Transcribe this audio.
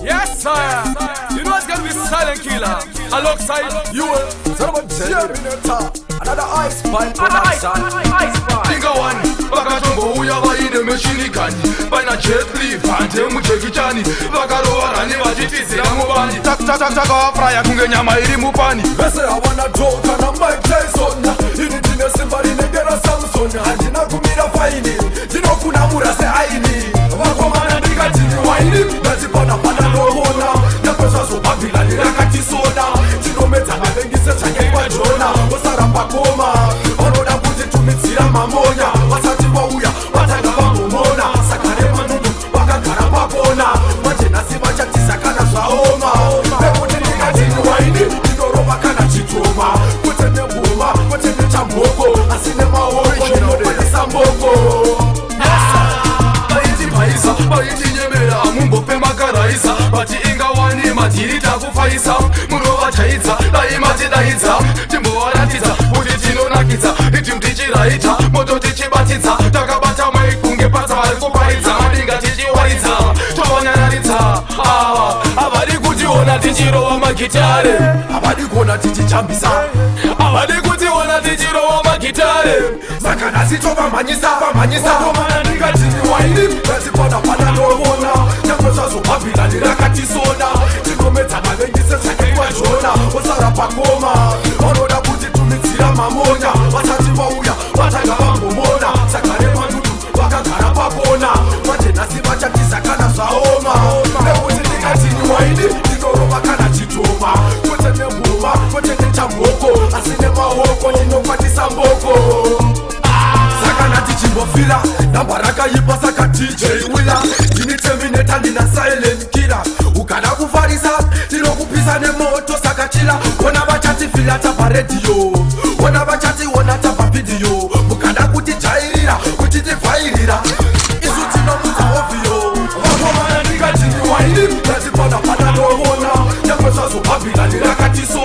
Yes, sir. You know it's gonna be Silent Killer alongside you. Another ice pipe production. Think of one. Bakajongo uyaba ine machine gun. Bana jet li pante mucheki chani. Bakalowa rani vachitisi ngubani. Taka fraya kunge nyama iri mupani. Bese awana Joker na Mike Tyson. Ini dine simbari negera Samson. Handina kumira faini. Dino kuna murase aini. Wakomana ndika jini waini. Nazipana pana rohona. Napesa so babila nirakati soda. Dino meta mabengise change kwa jona. Wasara pakoma. Oroda buzi tumitsira mamonya. Wasati wa uya. Watanga wangomona. Sakare manudu. Wakakara pakona. Wache nasi wacha tisakana zwaoma. Pekuti ndika jini waini. Dino roba kana chituma. Kutene buma. Kutene chamboko. Asine maoko. Dino pati samboko. Baiti nyemera mumbope makaraisa. Bati inga wani matiri takufaisa. Munova chaitza, dai mati daitza. Timbo waratidza, kuti tinonakidza. Iti mtichiraita, moto tichibatidza. Takabata maikunge patsa vari kupaidza. Madinga tichiwaidza, tovanyanyaridza. Havadi kutiona tichirova magitare. Havadi kuona tichichambisa. Havadi kutiona tichirova magitare. Saka nasi tovamhanyisa. Wakomana ndikatini waini. Nazipana pana ndovona. Nyangwesa zobhabhila ndirakatisona. Tinomedza mavengise tsake kwajona. Osara pakoma. Vanoda kuti tumitsira mamonya. Vasati vauya vatanga vambomona. Sakare manudu vakagara pakona. Manje nasi vachatisa kana zvaoma. Nekuti ndikatini waini. Ndinorova kana chitoma. Kwete nembuma, kwete nechamhoko. Asi nemaoko ndinokwatisa mboko. Saka nati chimbofila. Namba rakaipa saka DJ Willa. Ndini Terminator ndina Silent Killer. Ukada kufarisa tinokupisa nemoto saka chila. Wona vachati fila tapa radio. Wona vachati wona tapa video. Mukada kuti jairira kuti tifairira. Isu tinomuta ovio. Wakomana ndikatini waini. Nazipana pana ndovona. Nyangwesa zobhabhila ndirakatiso.